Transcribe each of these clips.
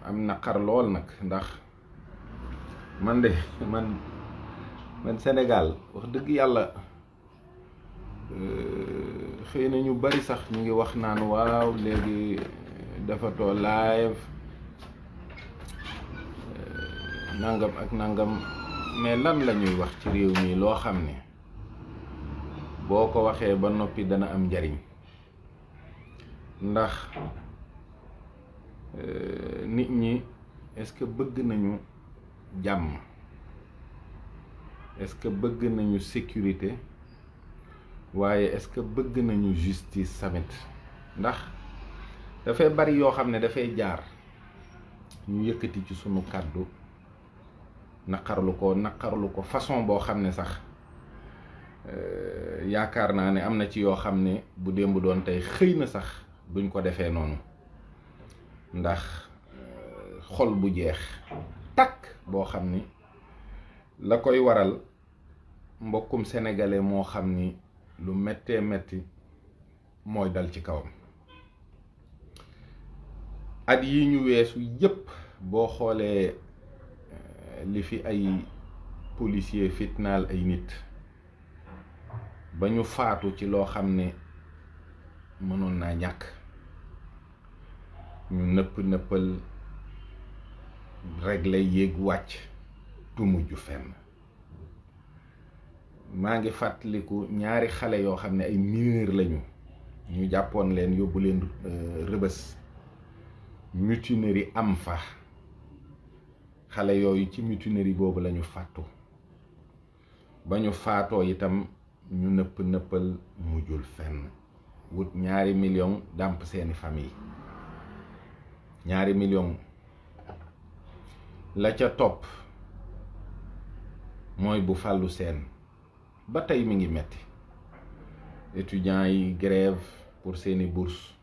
am naqar lool nag ndax man de man Sénégal wax dëgg yàlla xëy na ñu bari sax ñu ngi wax naan waaw léegi dafatoo live nangam ak nangam mais lan la ñuy wax ci réew mi loo xam ne boo ko waxee ba noppi dana am njariñ ndax nit ñi est-ce que bëgg nañu jàmm est-ce que bëgg nañu sécurité waaye est-ce que bëgg nañu justice tamit ndax dafay bari yoo xam ne dafay jaar ñu yëkkati ci sunu kàddu naqarlu ko façon boo xam ne sax yaakaar naa ne am na ci yoo xam ne bu démb doon tey xëy na sax duñ ko defee noonu ndax xol bu jeex takk boo xam ni la koy waral mbokkum sénégalais moo xam ni lu méttee métti mooy dal ci kawam. at yi ñu weesu yépp boo xoolee li fi ay policier fitnaal ay nit ba ñu faatu ci loo xam ne mënoon naa ñàkk, ñu nëppal réglé yéeg wàcc du mujj fenn. maa ngi fàttaliku ñaari xale yoo xam ne ay mineur lañu, ñu jàppoon leen yóbbu leen rëbës, mutinerie am fa. xale yooyu ci mutinerie boobu lañu fàttu, ba ñu faatoo itam ñu nëppal mujjul fenn. wut 2 millions dàmp seeni famille, 2 millions. la ca topp mooy bu Fallou Sène ba tey mi ngi metti. étudiants yi grève pour seeni bourse,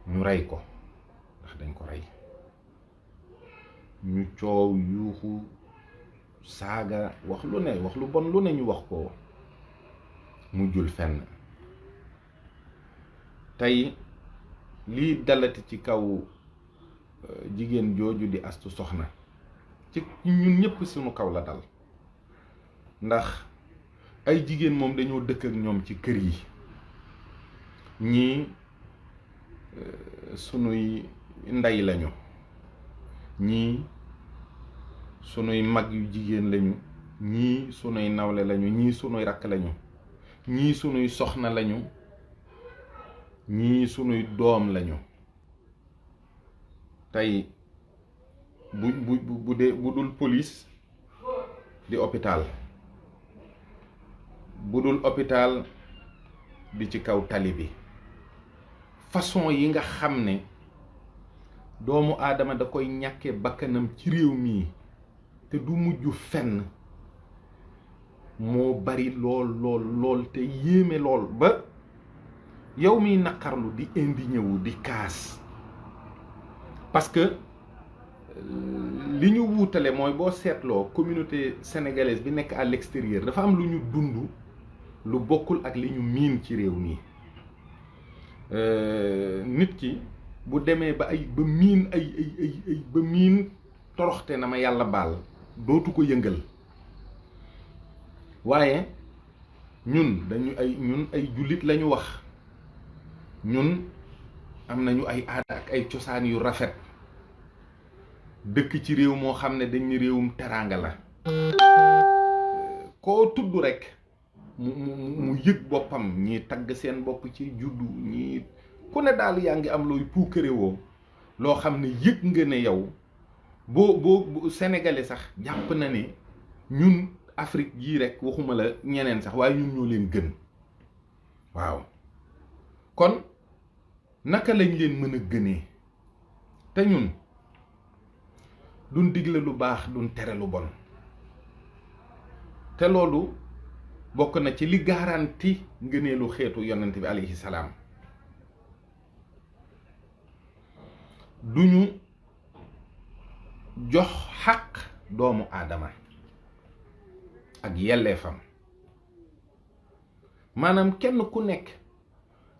ñu rey ko ndax dañ ko rey. ñu coow yuuxu saaga wax lu ne, wax lu bon lu ne ñu wax ko, mujjul fenn. tey lii dalati ci kaw jigéen jooju di Astu Soxna ci ñun ñëpp suñu kaw la dal, ndax ay jigéen moom dañoo dëkk ak ñoom ci kër yi. ñii sunuy ndey lañu, ñii sunuy mag yu jigéen lañu, ñii sunuy nawle lañu, ñii sunuy rakk lañu, ñii sunuy soxna lañu, ñii sunuy doom lañu. tey bu dul police di hôpital, bu dul hôpital di ci kaw tali bi. façon yi nga xam ne doomu aadama da koy ñàkkee bakkanam ci réew mii te du mujj fenn moo bari lool te yéeme lool ba yow miy naqarlu di indigné wu di kaas. parce que li ñu wuutale mooy boo seetloo communauté sénégalaise bi nekk à l'extérieur dafa am lu ñu dund lu bokkul ak li ñu miin ci réew mi. nit ki bu demee ba miin ba miin toroxte na ma yàlla baal dootu ko yëngal. waaye ñun ñun ay jullit lañu wax, ñun am nañu ay aada ak ay cosaan yu rafet, dëkk ci réew moo xam ne dañ ni réewum teraanga la. koo tudd rekk mu yëg boppam, ñii tagg seen bopp ci juddu, ñii ku ne daal yaa ngi am looy puukarewoo loo xam ne yëg nga ne yow boo sénégalais sax jàpp na ne ñun Afrique yii rekk waxuma la ñeneen sax waaye ñun ñoo leen gën. waaw kon naka lañ leen mën a gënee te ñun duñ digle lu baax duñ tere lu bon. te loolu bokk na ci li garanti ngëneelu xeetu yonent bi alayhi salaam. duñu jox xaq doomu aadama ak yelleefam. maanaam kenn ku nekk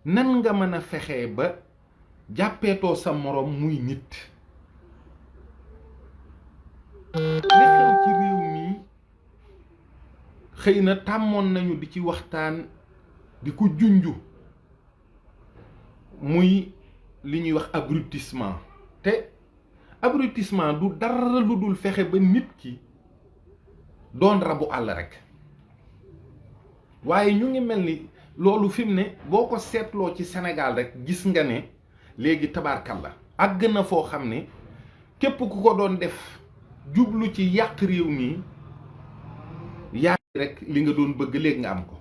nan nga mën a fexee ba jàppeetoo sa morom muy nit. li xew ci réew mi xëy na tàmmoon nañu di ci waxtaan di ko junju muy li ñuy wax abrutissement. te abrutissement du dara lu dul fexe ba nit ki doon rabu àll rek. waaye ñu ngi mel ni loolu fi mu ne boo ko seetloo ci Sénégal rek gis nga ne léegi tabaarkalla àgg na foo xam ne képp ku ko doon def jublu ci yàq réew mi yaa rek li nga doon bëgg léegi nga am ko.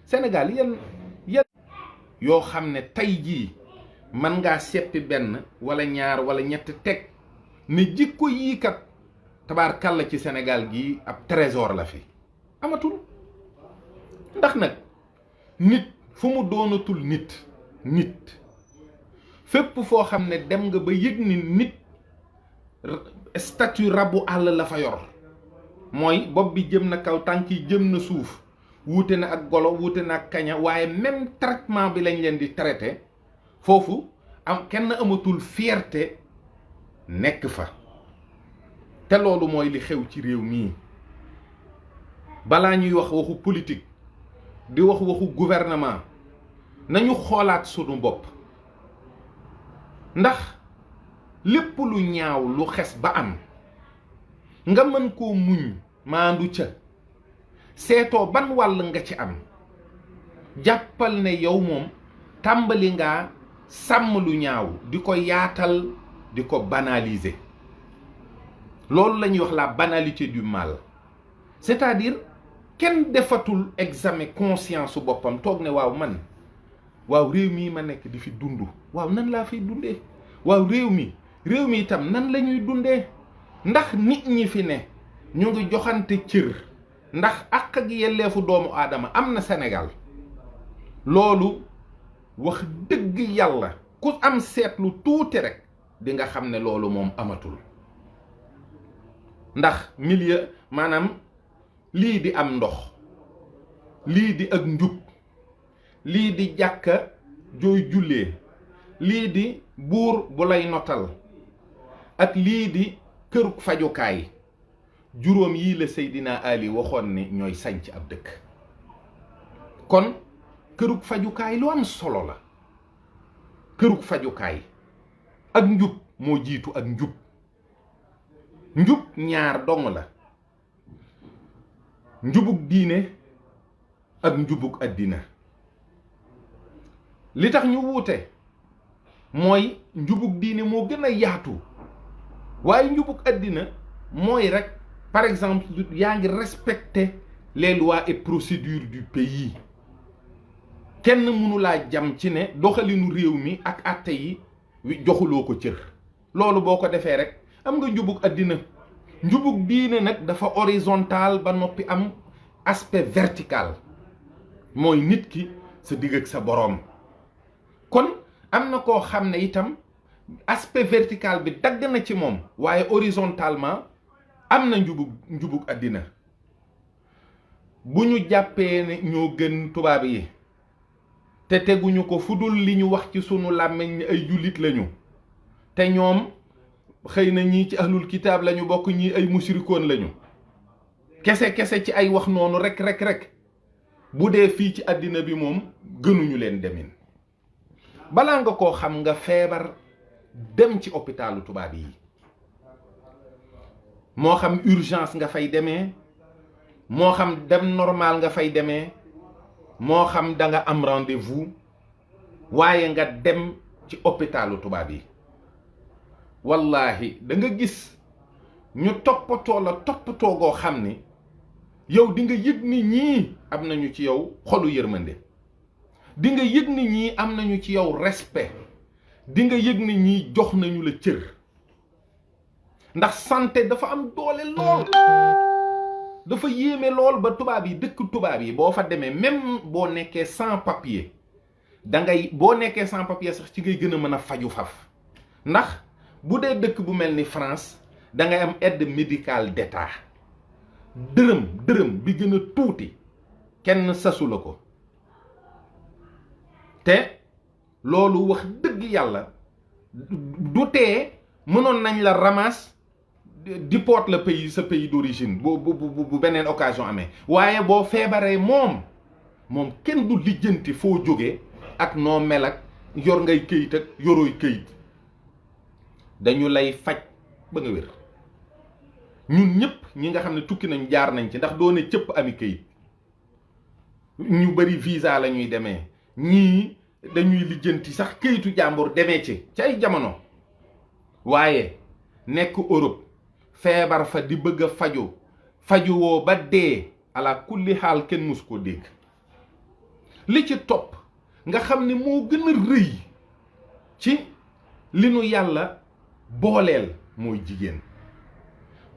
Sénégal yan yoo xam ne tey jii mën ngaa seppi benn wala ñaar wala ñett teg ne jikko yii kat tabaarkalla ci Sénégal gii ab trésor la fi amatul. ndax nag nit fu mu doonatul nit fépp foo xam ne dem nga ba yëg ni nit statut rabu àll la fa yor, mooy bopp bi jëm na kaw tànk yi jëm na suuf, wuute na ak golo wuute na ak kaña, waaye même traitement bi lañ leen di traité foofu am kenn amatul fierté nekk fa. te loolu mooy li xew ci réew mii. balaa ñuy wax waxu politique di wax waxu gouvernement nañu xoolaat sunu bopp, ndax lépp lu ñaaw lu xes ba am nga mën koo muñ maandu ca seetoo ban wàll nga ci am, jàppal ne yow moom tàmbali ngaa sàmm lu ñaaw di ko yaatal di ko banaliser. loolu la ñuy wax la banalité du mal, c'est-à-dire kenn defatul examen conscience su boppam toog ne waaw man waaw réew mii ma nekk di fi dund waaw nan laa fiy dundee, waaw réew mi itam nan la ñuy dundee, ndax nit ñi fi ne ñu ngi joxante cër, ndax àq ak yelleefu doomu aadama am na Sénégal. loolu wax dëgg yàlla ku am seetlu tuuti rek di nga xam ne loolu moom amatul. ndax milieu maanaam lii di am ndox, lii di ak njub, lii di jàkka jooy jullee, lii di buur bu lay notal, ak lii di kërug fajukaay, juróom yii la Seydina Ali waxoon ne ñooy sanc ab dëkk. kon kërug fajukaay lu am solo la. kërug fajukaay ak njub moo jiitu ak njub. njub ñaar dong la, njubug diine ak njubug àddina. li tax ñu wuute mooy njubug diine moo gën a yaatu, waaye njubug àddina mooy rek par exemple yaa ngi respecter les lois et procédures du pays. kenn mënu laa jam ci ne doxalinu réew mi ak àtte yi joxuloo ko cër. loolu boo ko defee rek am nga njubug àddina. njubug diine nag dafa horizontal ba noppi am aspect vertical, mooy nit ki sa digg ak sa boroom. kon am na koo xam ne itam aspect vertical bi dagg na ci moom, waaye horizontalement am na njubug àddina. bu ñu jàppee ne ñoo gën tubaab yi te teguñu ko fu dul li ñu wax ci sunu làmmiñ ni ay jullit lañu, te ñoom xëy na ñii ci ahlul kitaab lañu bokk, ñii ay musrikoon lañu, kese ci ay wax noonu rek bu dee fii ci àddina bi moom gënuñu leen demin. balaa nga koo xam nga feebar dem ci hôpitalu tubaab yi, moo xam urgence nga fay demee, moo xam dem normal nga fay demee, moo xam da nga am rendez-vous, waaye nga dem ci hôpitalu tubaab yi. wallahi da nga gis ñu toppatoo la toppatoo goo xam ni yow di nga yëg ni ñii am nañu ci yow xolu yërmande, di nga yëg ni ñii am nañu ci yow respect, di nga yëg ni ñii jox nañu la cër. ndax santé dafa am doole lool, dafa yéeme lool ba tubaab yi dëkk tubaab yi boo fa demee même boo nekkee sans papier boo nekkee sans papier sax ci ngay gën a mën a faju faf. ndax bu dee dëkk bu mel ni France da ngay am aide médicale d'État, dërëm bi gën a tuuti kenn sasu la ko. te loolu wax dëgg yàlla du tee mënoon nañ la ramasse déport le pays sa pays d'origine bu beneen occasion amee waaye boo feebaree moom kenn du lijjanti foo jógee ak noo mel ak yor ngay këyit ak yorooy këyit dañu lay faj ba nga wér. ñun ñëpp ñi nga xam ne tukki nañ jaar nañ ci ndax doo ne cëpp ami këyit ñu bari visa la ñuy demee ñii dañuy lijjanti sax këyitu jàmbur demee ci ay jamono waaye nekk Europe feebar fa di bëgg a faju woo ba dee ala kulli xaal kenn mus ko dégg. li ci topp nga xam ne moo gën a rëy ci li nu yàlla booleel mooy jigéen.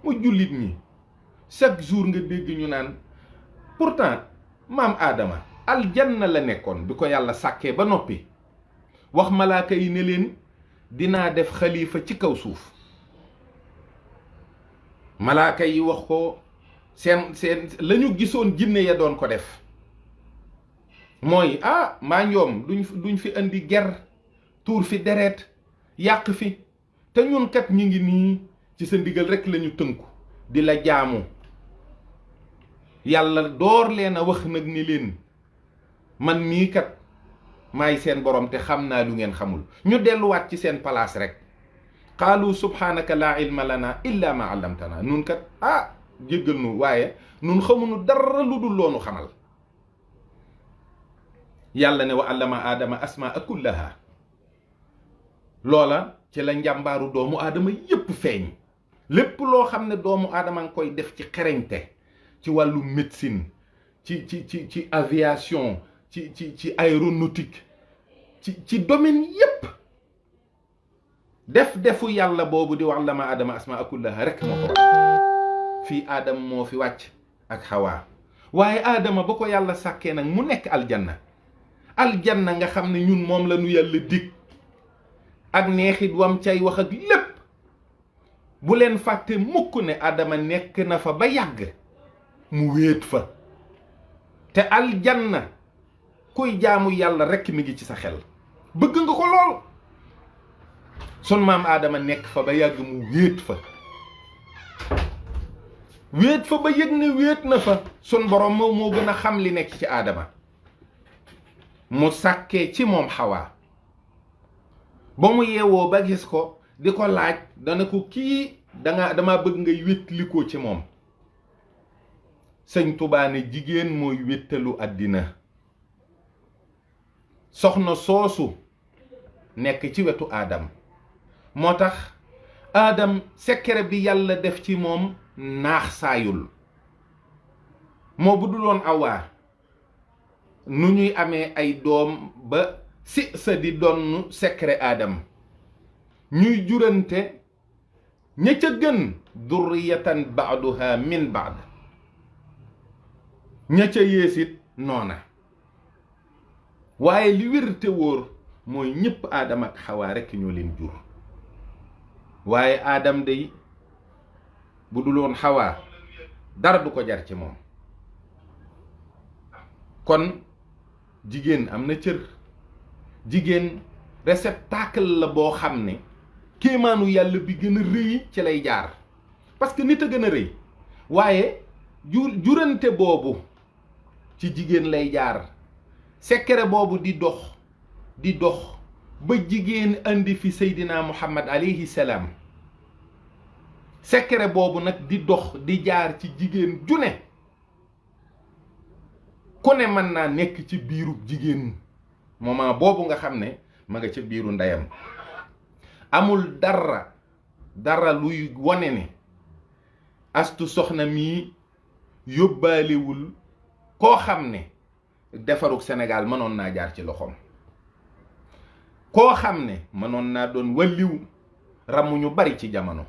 mu jullit ñi chaque jour nga dégg ñu naan pourtant maam Aadama aljanna la nekkoon bi ko yàlla sàkkee ba noppi wax malaaka yi ne leen dinaa def xalifa ci kaw suuf. malaaka yi wax ko seen la ñu gisoon jinne ya doon ko def mooy maa ñoom duñ fi indi ger tuur fi deret yàq fi te ñun kat ñu ngi nii ci sa ndigal rekk lañu tënku di la jaamu. yàlla door leen a wax nag ni leen man mii kat maay seen borom te xam naa lu ngeen xamul. ñu delluwaat ci seen palaas rek qaalu subhanaka laa ilma lana illa ma allamtana nun kat jéggal nu waaye nun xamuñu dara lu dul loonu xamal. yàlla ne wa allama aadama asmaa kullaha loola ci la njàmbaaru doomu aadama yépp feeñ. lépp loo xam ne doomu aadama nga koy def ci xereñte ci wàllu médecine ci aviation ci aéronautique ci domaine yépp defu yàlla boobu di wax allama aadama asmaa kullaha rek moo ko wàcc. fii aadama moo fi wàcc ak xawaa waaye aadama ba ko yàlla sàkkee nag mu nekk aljanna nga xam ne ñun moom la nu yàlla dig ak neexit wam cay wax ak lépp. bu leen fàtte mukk ne Adama nekk na fa ba yàgg mu wéet fa te aljanna kuy jaamu yàlla rekk mi ngi ci sa xel bëgg nga ko lool. sun maam Adama nekk fa ba yàgg mu wéet fa ba yëg ne wéet na fa. sun borom moo gën a xam li nekk ci Adama mu sàkkee ci moom Xawaa ba mu yeewoo ba gis ko di ko laaj dana ko kii dama bëgg ngay wétlikoo ci moom. sëñ Tuubaa ne jigéen mooy wéttalu àddina. soxna soosu nekk ci wetu aadam moo tax aadam secret bi yàlla def ci moom naax saayul. moo bu duloon Awaa nu ñuy amee ay doom ba sa di donn secret aadam ñuy jurante ña ca gën durriyatan ba'duha min ba'd ña ca yéesit noona. waaye li wér te wóor mooy ñépp aadam ak xawaa rekk ñoo leen jur. waaye aadam day bu duloon xawaa dara du ko jar ci moom. kon jigéen am na cër. jigéen réceptacle la boo xam ne kéemaanu yàlla bi gën a rëy ci lay jaar parce que nit a gën a rëy waaye jurante boobu ci jigéen lay jaar. secret boobu di dox ba jigéen andi fi Seydina Muhammad alayhi salaam. secret boobu nag di dox di jaar ci jigéen ju ne ku ne mën naa nekk ci biirub jigéen moment boobu nga xam ne ma nga ca biiru ndeyam. amul dara luy wone ne astu soxna mii yóbbaalewul koo xam ne defarug Sénégal mënoon naa jaar ci loxoom. koo xam ne mënoon naa doon walliw ramu ñu bari ci jamono.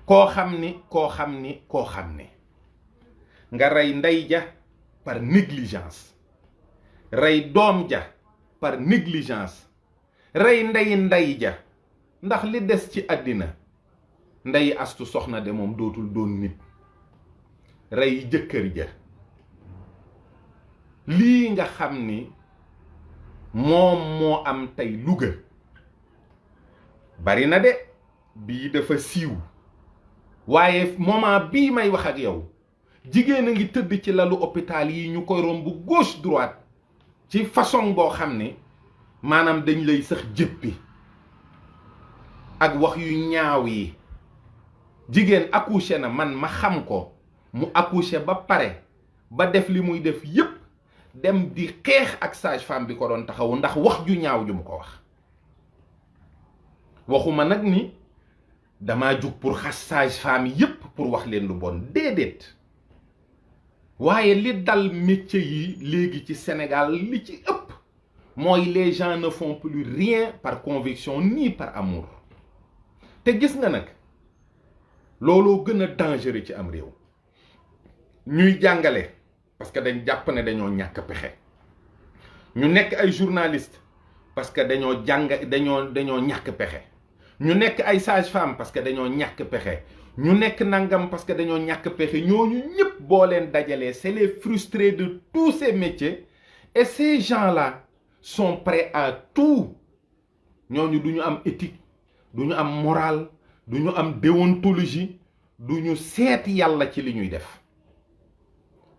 koo xam ne nga rey ndey ja par négligence, rey doom ja par négligence, rey ndey ja ndax li des ci àddina ndey astu soxna de moom dootul doon nit. rey jëkkër ja lii nga xam ni moom moo am tey Louga bari na de bii dafa siiw waaye moment bii may wax ak yow jigéen a ngi tëdd ci lalu hôpital yi ñu koy romb gauche droite ci façon boo xam ne maanaam dañ lay sax jëppi ak wax yu ñaaw yi. jigéen accouché na man ma xam ko mu accouché ba pare ba def li muy def yépp dem di xeex ak sage-femme bi ko doon taxawu ndax wax ju ñaaw ju mu ko wax. waxuma nag ni dama jug pour xas sage-femme yépp pour wax leen lu bon déedéet waaye li dal métier yi léegi ci Sénégal li ci ëpp mooy les gens ne font plus rien par conviction ni par amour. te gis nga nag looloo gën a dangereux ci am réew ñuy jàngale parce que dañ jàpp ne dañoo ñàkk pexe, ñu nekk ay journaliste parce que dañoo dañoo ñàkk pexe, ñu nekk ay sage-femme parce que dañoo ñàkk pexe, ñu nekk nangam parce que dañoo ñàkk pexe. ñooñu ñëpp boo leen dajalee c'est les frustrés de tous ces métiers et ces gens-là sont prêts à tout. ñooñu du ñu am éthique, du ñu am morale, du ñu am déontologie, du ñu seet yàlla ci li ñuy def.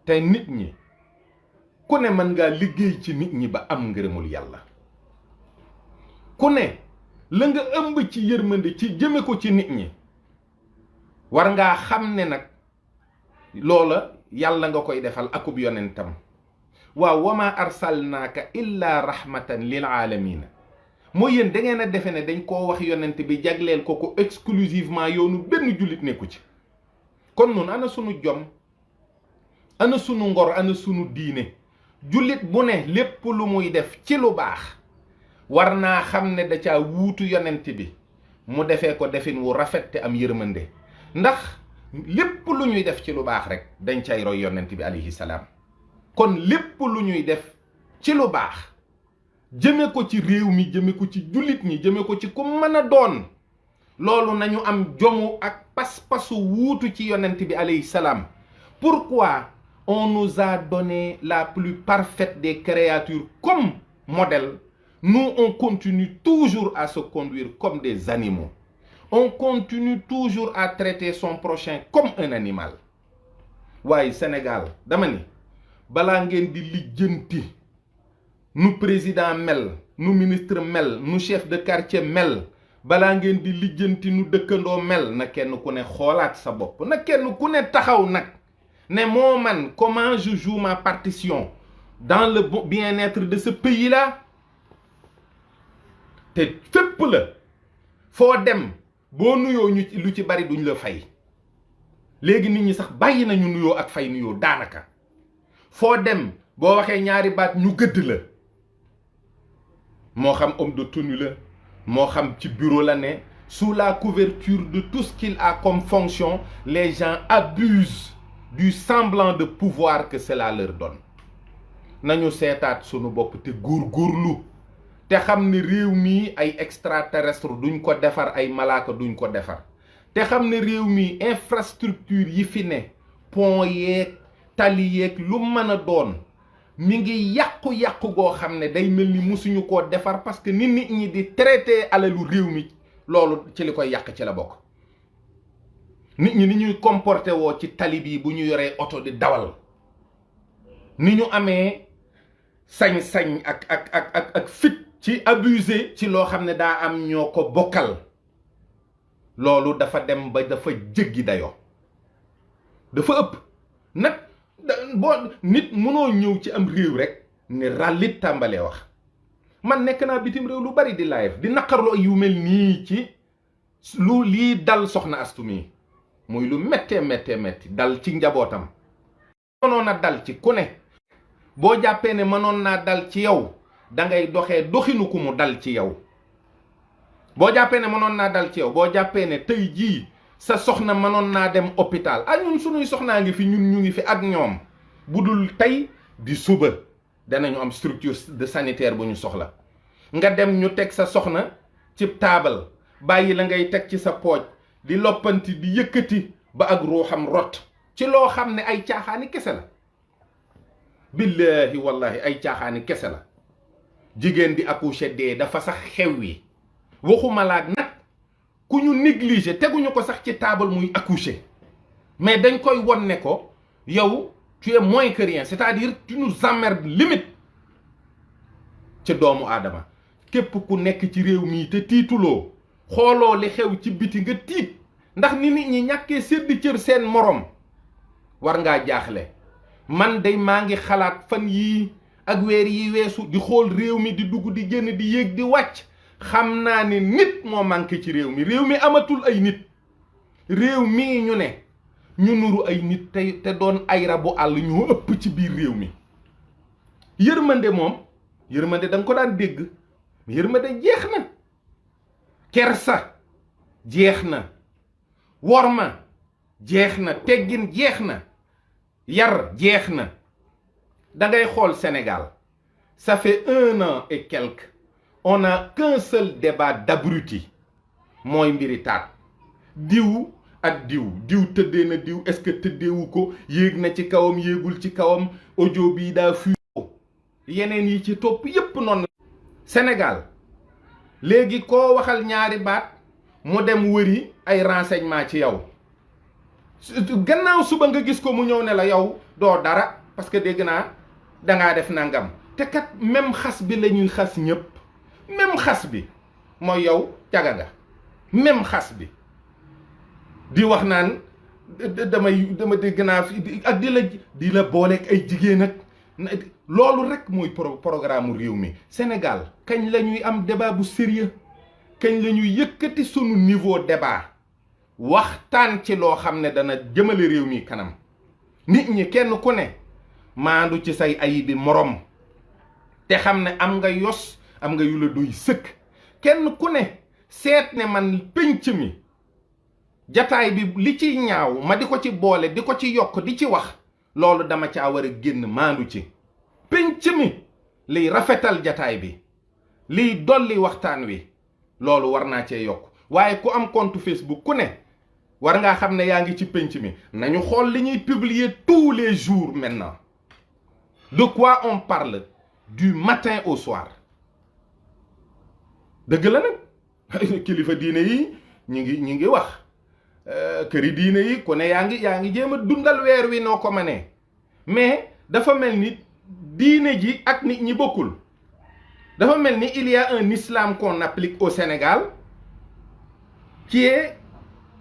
te nit ñi ku ne mën ngaa liggéey ci nit ñi ba am ngërëmul yàlla, ku ne la nga ëmb ci yërmande ci jëme ko ci nit ñi war ngaa xam ne nag loola yàlla nga koy defal akub yonentam. waaw wama arsalnaaka illa rahmatan lil aalamiina mooy yéen da ngeen a defe ne dañ koo wax yonent bi jagleel ko ko exclusivement yoonu benn jullit nekku ci. kon noonu ana sunu jom, ana sunu ngor, ana sunu diine. jullit bu ne lépp lu muy def ci lu baax war naa xam ne da caa wuutu yonent bi mu defee ko defin wu rafet te am yërmande, ndax lépp lu ñuy def ci lu baax rek dañ cay roy yonent bi alayhi salaam. kon lépp lu ñuy def ci lu baax jëme ko ci réew mi, jëme ko ci jullit ñi, jëme ko ci ku mën a doon, loolu nañu am jomu ak pas-pasu wuutu ci yonent bi alayhi salaam. Pourquoi on nous a donné la plus parfaite des créatures comme modèle? Nous, on continue toujours à se conduire comme des animaux. On continue toujours à traiter son prochain comme un animal. waaye Sénégal dama ni balaa ngeen di lijjanti nu président mel, nu ministre mel, nu chef de quartier mel, balaa ngeen di lijjanti nu dëkkandoo mel, na kenn ku ne xoolaat sa bopp, na kenn ku ne taxaw nag ne moo man comment je joue ma partition dans le bien-être de ce pays-là. te fépp la foo dem boo nuyoo ñu lu ci bari duñ la fay. léegi nit ñi sax bàyyi nañu nuyoo ak fay nuyoo daanaka. foo dem boo waxee ñaari baat ñu gëdd la, moo xam homme de tenue la, moo xam ci bureau la ne, sous la couverture de tout ce qu'il a comme fonction, les gens abusent du semblant de pouvoir que cela leur donne. nañu seetaat sunu bopp te góorgóorlu te xam ne réew mi ay extraterrestre duñ ko defar, ay malaaka duñ ko defar. te xam ne réew mi infrastructure yi fi ne, pont yeeg tali yeeg lu mën a doon, mi ngi yàqu-yàqu goo xam ne day mel ni musuñu koo defar, parce que nit ñi di traité alalu réew mi, loolu ci li koy yàq ci la bokk. nit ñi ni ñuy comporté woo ci tali bi bu ñu yoree oto di dawal, ni ñu amee sañ-sañ ak fit ci abusé ci loo xam ne daa am ñoo ko bokkal, loolu dafa dem ba dafa jéggi dayoo, dafa ëpp nag. boo nit mënoo ñëw ci am réew rek ne ràllit tàmbalee wax. man nekk naa bitim réew lu bari di live di naqarlu yu mel nii ci lu lii dal soxna Astu mi, muy lu méttee métti dal ci njabootam. mënoon a dal ci ku ne, boo jàppee ne mënoon naa dal ci yow da ngay doxee doxinu ku mu dal ci yow. boo jàppee ne mënoon naa dal ci yow, boo jàppee ne tey jii sa soxna mënoon naa dem hôpital, ñun sunuy soxnaa ngi fi, ñun ñu ngi fi ak ñoom, bu dul tey di suba danañu am structure de sanitaire bu ñu soxla. nga dem ñu teg sa soxna ci taabal, bàyyi la ngay teg ci sa pooj di loppanti di yëkkati ba ak ruuxam rot ci loo xam ne ay caaxaani kese la. billahi wallahi ay caaxaani kese la. jigéen di accoucher dee dafa sax xew wi, waxuma laak nag ñu négliger teguñu ko sax ci table muy accoucher mais dañ koy won ne ko yow tu es moins que rien, c'est-à-dire tu nous emmerdes limite ci doomu aadama. képp ku nekk ci réew mi te tiituloo xooloo li xew ci biti nga tiit ndax ni nit ñi ñàkkee sédd cër seen morom war ngaa jaaxle. man day maa ngi xalaat fan yii ak weer yi weesu di xool réew mi di dugg di génn di yéeg di wàcc xam naa ne nit moo manqué ci réew mi amatul ay nit. réew mii ñu ne ñu nuru ay nit te doon ay rabu àll ñoo ëpp ci biir réew mi. yërmande moom yërmande da nga ko daan dégg yërmande jeex na, kersa jeex na, worma jeex na, teggin jeex na, yar jeex na. da ngay xool Sénégal ça fait 1 an et quelques on n'a qu'un seul débat d'abruti mooy mbiri taat. diw ak diw tëddee na diw, est-ce que tëddeewu ko, yéeg na ci kawam yéegul ci kawam, audio bii daa fi yeneen yi ci topp yépp noonu. Sénégal léegi koo waxal ñaari baat mu dem wëri ay renseignement ci yow, gannaaw suba nga gis ko mu ñëw ne la yow doo dara parce que dégg naa dangaa def nangam. te kat même xas bi la ñuy xas ñëpp, même xas bi mooy yow caga nga, même xas bi di wax naan dama dégg naa fi ak di la booleeg ay jigéen ak loolu rek mooy programme réew mi. Sénégal kañ la ñuy am débat bu sérieux, kañ la ñuy yëkkati sunu niveau débat waxtaan ci loo xam ne dana jëmale réew mi kanam. nit ñi kenn ku ne maandu ci say ayibi morom te xam ne am nga yos, am nga yu la doy sëkk. kenn ku ne seet ne man pénc mi jataay bi li ci ñaaw ma di ko ci boole di ko ci yokk di ci wax, loolu dama caa war a génn maandu ci. pénc mi liy rafetal jataay bi, liy dolli waxtaan wi, loolu war naa cee yokk. waaye ku am compte Facebook ku ne war ngaa xam ne yaa ngi ci pénc mi. nañu xool li ñuy publier tous les jours maintenant. de quoi on parle du matin au soir. dëgg la nag kilifa diine yi ñi ngi wax, këri diine yi ku ne yaa ngi jéem a dundal weer wi noo ko mënee, mais dafa mel ni diine ji ak nit ñi bokkul. dafa mel ni il y a un islam qu'on applique au Sénégal qui est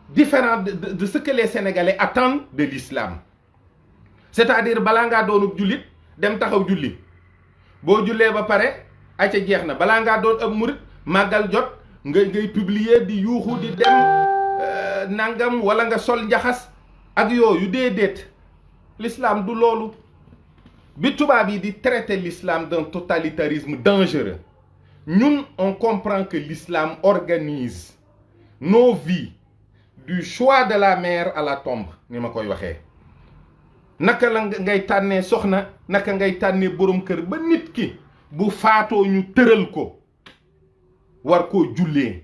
différent de ce que les Sénégalais attendent de l'islam. c'est-à-dire balaa ngaa doonub jullit dem taxaw julli, boo jullee ba pare aca jeex na. balaa ngaa doon ab murit màggal jot ngay publier di yuuxu di dem nangam wala nga sol njaxas ak yooyu. déedéet, l'islam du loolu. bi tubaab yi di traiter l'islam d'un totalitarisme dangereux, ñun on comprend que l'islam organise nos vies du choix de la mère à la tombe, ni ma koy waxee. naka la ngay tànnee soxna, naka ngay tànnee borom kër, ba nit ki bu faatoo ñu tëral ko war koo jullee.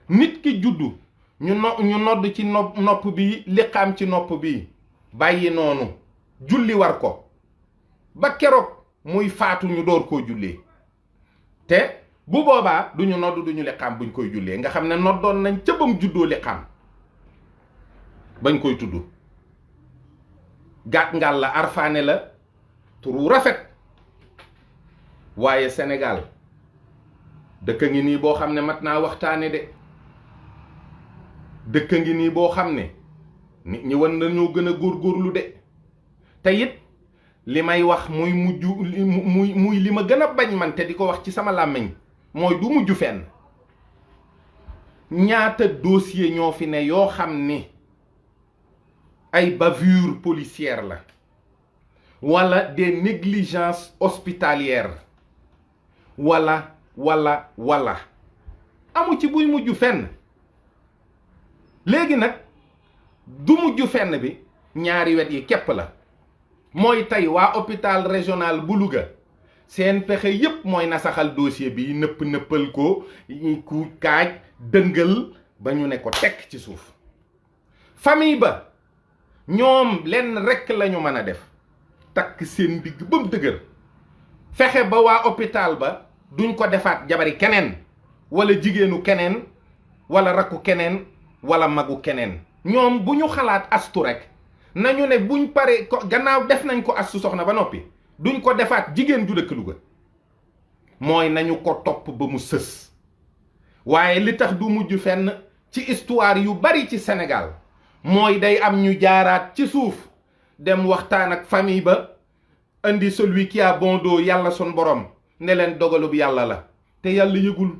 nit ki juddu ñu nodd ci nopp bi, liqaam ci nopp bi, bàyyi noonu julli war ko ba keroog muy faatu ñu door koo jullee. te bu boobaa duñu nodd duñu liqaam buñ koy jullee, nga xam ne noddoon nañ ca bam juddoo liqaam bañ koy tudd. gàtt ngal la, arfaane la, turu rafet. waaye Sénégal dëkk ngi nii boo xam ne mat naa waxtaane de. dëkk ngi nii boo xam ne nit ñi wan nañoo gën a góorgóorlu de. te it li may wax muy muy li ma gën a bañ man te di ko wax ci sama làmmiñ mooy du mujj fenn. ñaata dossier ñoo fi ne yoo xam ni ay bavure policière la wala des négligences hospitalières wala amu ci buy mujj fenn. léegi nag du mujj fenn bi ñaari wet yi képp la. mooy tey waa hôpital régional bu Louga seen pexe yépp mooy nasaxal dossier bi, nëppal ko, ku kaaj dëngal ba ñu ne ko tekk ci suuf. famille ba ñoom lenn rekk lañu mën a def, takk seen digg ba mu dëgër, fexe ba waa hôpital ba duñ ko defaat jabari keneen wala jigéenu keneen wala rakku keneen wala magu keneen. ñoom bu ñu xalaat astu rek nañu ne buñ paree ko gannaaw def nañ ko astu soxna ba noppi duñ ko defaat jigéen ju dëkk Louga. mooy nañu ko topp ba mu sës. waaye li tax du mujj fenn ci histoire yu bari ci Sénégal mooy day am ñu jaaraat ci suuf dem waxtaan ak famille ba indi celui qui a bon dos yàlla sun borom ne leen dogalub yàlla la te yàlla yëgul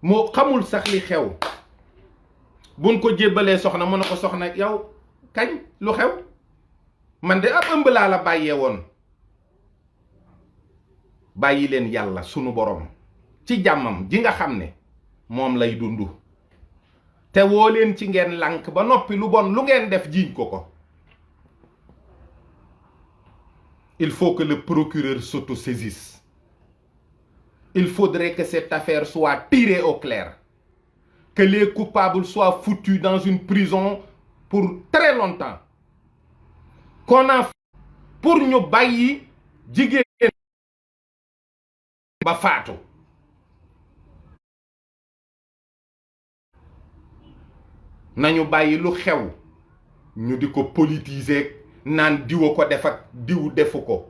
moo xamul sax li xew. buñ ko jébbalee soxna mu ne ko soxna yow kañ lu xew man de ab ëmb laa la bàyyee woon. bàyyi leen yàlla sunu borom ci jàmmam ji nga xam ne moom lay dundu te woo leen ci ngeen lànk ba noppi lu bon lu ngeen def jiiñ ko ko. Il faut que le procureur s'autosaisisse. Il faudrait que cette affaire soit tirée au clair. Que les coupables soient foutus dans une prison pour très longtemps. Qu'on en pour ñu bàyyi jigéen ba faatu. nañu bàyyi lu xew ñu di ko politiser naan diwa ko def ak diw defu ko.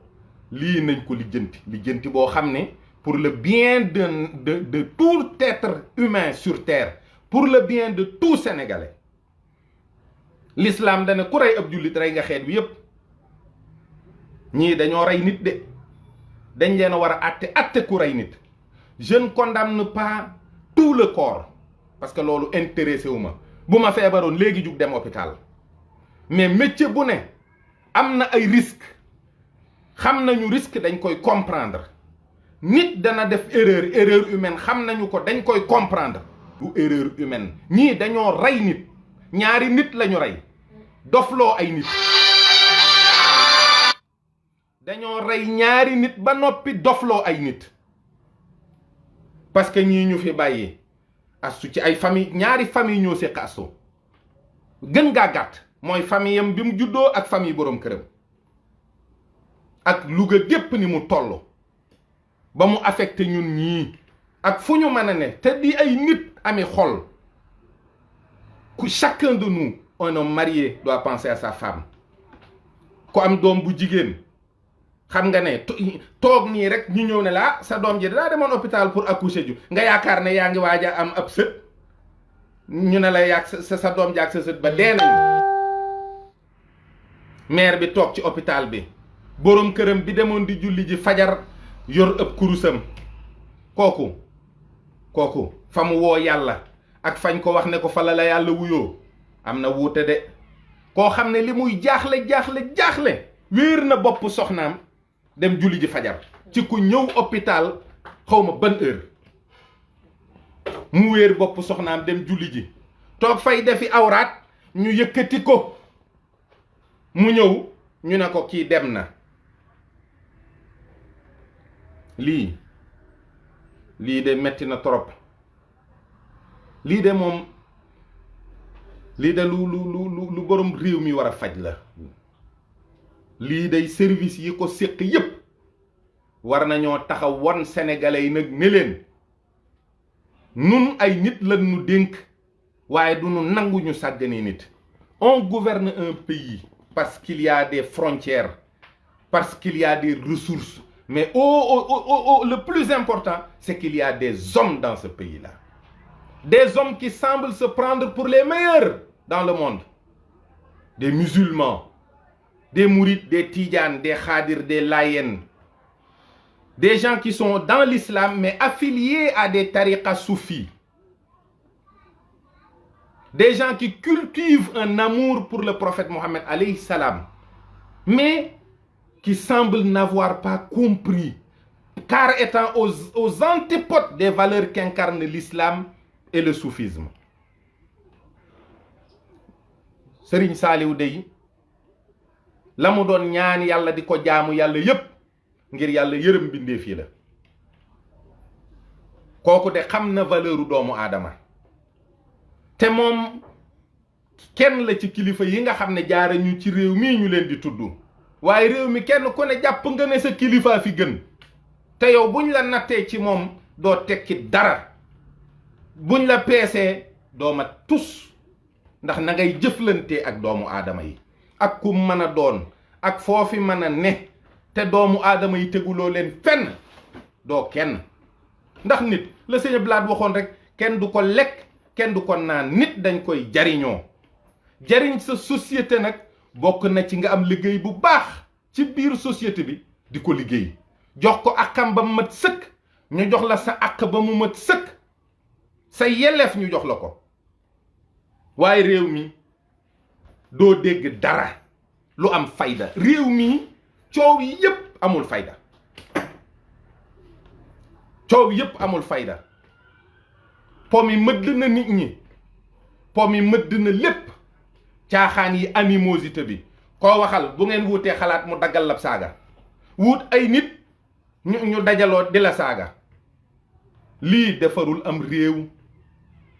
lii nañ ko lijjanti boo xam ne pour le bien de tout être humain sur terre, pour le bien de tout Sénégalais. L'islam dana ku rey ab jullit rey nga xeet bi yépp. ñii dañoo rey nit de dañ leen a war a atte ku rey nit. Je ne condamne pas tout le corps parce que loolu intéressé wu ma bu ma feebaroon léegi jug dem hôpital. mais métier bu ne am na ay risques xam nañu risque dañ koy comprendre. nit dana def erreur humaine xam nañu ko dañ koy comprendre. du erreur humaine ñii dañoo rey nit ñaari nit lañu rey dofloo ay nit. dañoo rey ñaari nit ba noppi dofloo ay nit parce que ñii ñu fi bàyyi astu ci ay famille ñaari famille ñoo séq astu gën gaa gàtt mooy famille am bi mu juddoo ak famille boroom këram ak Louga gépp ni mu toll ba mu affecté ñun ñii ak fu ñu mën a ne te di ay nit ami xol ku chacun de nous un homme marié doit penser à sa femme. ku am doom bu jigéen xam nga ne toog nii rek ñu ñëw ne la sa doom ji daa demoon hôpital pour accoucher ju nga yaakaar ne yaa ngi waaj a am ab sët ñu ne la yaag sa doom jaag sa sët ba dee nañu. mère bi toog ci hôpital bi boroom këram bi demoon di julli ji fajar yor ëpp kurusam kooku fa mu woo yàlla ak fañ ko wax ne ko fa la yàlla wuyoo am na wuute de. koo xam ne li muy jaaxle wéer na bopp soxnaam dem julli ji fajar ci ku ñëw hôpital xawma ban heure mu wéer bopp soxnaam dem julli ji toog fay defi awraat ñu yëkkati ko mu ñëw ñu ne ko kii dem na. lii de metti na trop. lii de moom lii de lu borom réew mi war a faj la. lii day service yi ko séq yépp war nañoo taxaw won sénégalais yi nag ne leen nun ay nit lan nu dénk waaye du nu nangu ñu sàggane nit. on gouverne un pays parce qu'il y a des frontières, parce qu'il y a des ressources, mais le plus important c'est qu'il y a des hommes dans ce pays-là, des hommes qui semblent se prendre pour les meilleurs dans le monde, des musulmans, des mourides, des tidjanes, des khadirs, des layènes, des gens qui sont dans l'islam mais affiliés à des tariqas soufis, des gens qui cultivent un amour pour le prophète Mohammed alayhi salam, mais qui semblent n'avoir pas compris, car étant aux antipodes des valeurs qu'incarne l'islam et le soufisme. Serigne Saliou dey la mu doon ñaan yàlla di ko jaamu yàlla yépp ngir yàlla yërëm bindeef yi la. kooku de xam na valeuru doomu aadama te moom kenn la ci kilifa yi nga xam ne jaara ñu ci réew mii ñu leen di tudd, waaye réew mi kenn ku ne jàpp nga ne sa kilifaa fi gën te yow buñ la nattee ci moom doo tekki dara. buñ la peesee doo mat tus ndax na ngay jëflante ak doomu aadama yi ak ku mën a doon ak foofi mën a ne te doomu aadama yi teguloo leen fenn doo kenn. ndax nit la sëñ Blaat waxoon rek kenn du ko lekk kenn du ko naan nit dañ koy jariñoo. jariñ sa société nag bokk na ci nga am liggéey bu baax ci biir société bi di ko liggéey jox ko àqam ba mu mat sëkk ñu jox la sa àq ba mu mat sëkk sa yelleef ñu jox la ko. waaye réew mi doo dégg dara lu am fayda. réew mi coow yépp amul fayda. coow yépp amul fayda. po mi mëdd na nit ñi, po mi mëdd na lépp. caaxaan yi animosité bi koo waxal bu ngeen wuutee xalaat mu daggal la saaga. wut ay nit ñu dajaloo di la saaga. lii defarul am réew,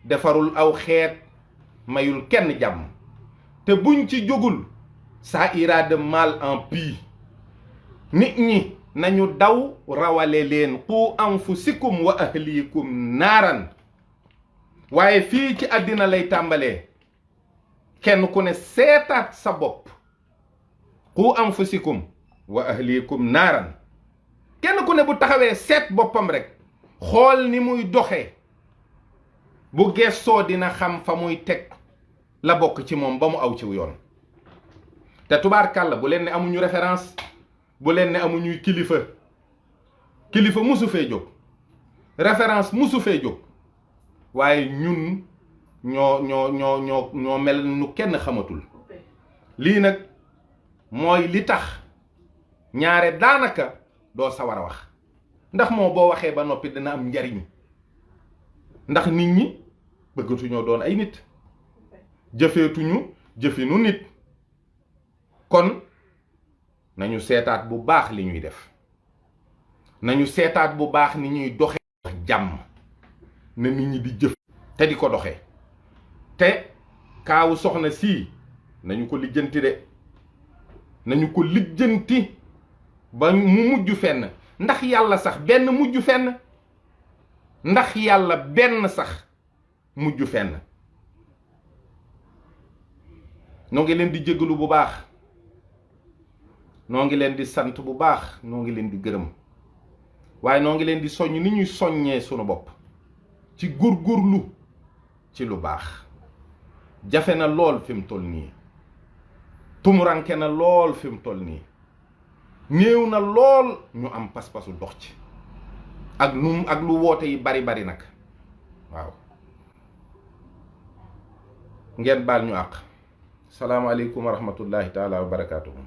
defarul aw xeet, mayul kenn jàmm. te buñ ci jógul ça ira de mal en pis. nit ñi nañu daw rawale leen qu anfusikum wa ahlikum naaran. waaye fii ci àddina lay tàmbalee. kenn ku ne seetaat sa bopp. qu anfusikum wa ahlikum naaran. kenn ku ne bu taxawee seet boppam rek xool ni muy doxee bu gestoo dina xam fa muy teg la bokk ci moom ba mu aw ci yoon. te tubaarkàlla bu leen ne amuñu référence, bu leen ne amuñuy kilifa. kilifa musu fee jóg, référence musu fee jóg. waaye ñun ñoo mel nu kenn xamatul. lii nag mooy li tax ñaare daanaka doo sawar a wax ndax moo boo waxee ba noppi dina am njariñ. ndax nit ñi bëggatuñoo doon ay nit, jëfeetuñu jëfinu nit. kon nañu seetaat bu baax li ñuy def, nañu seetaat bu baax ni ñuy doxe jàmm na nit ñi di jëf te di ko doxee. te kaawu soxna sii nañu ko lijjanti de, nañu ko lijjanti ba mu mujj fenn. ndax yàlla sax benn mujj fenn, ndax yàlla benn sax mujj fenn. noo ngi leen di jégalu bu baax, noo ngi leen di sant bu baax, noo ngi leen di gërëm. waaye noo ngi leen di soññ ni ñuy soññee sunu bopp ci góorgóorlu ci lu baax. jafe na lool fi mu toll nii, tumuranke na lool fi mu toll nii, néew na lool ñu am pas-pasu dox ci ak lu woote yi bari nag. waaw ngeen baal ñu àq. salaamaaleykum wa rahmatullahi taala wa barakaatuhu.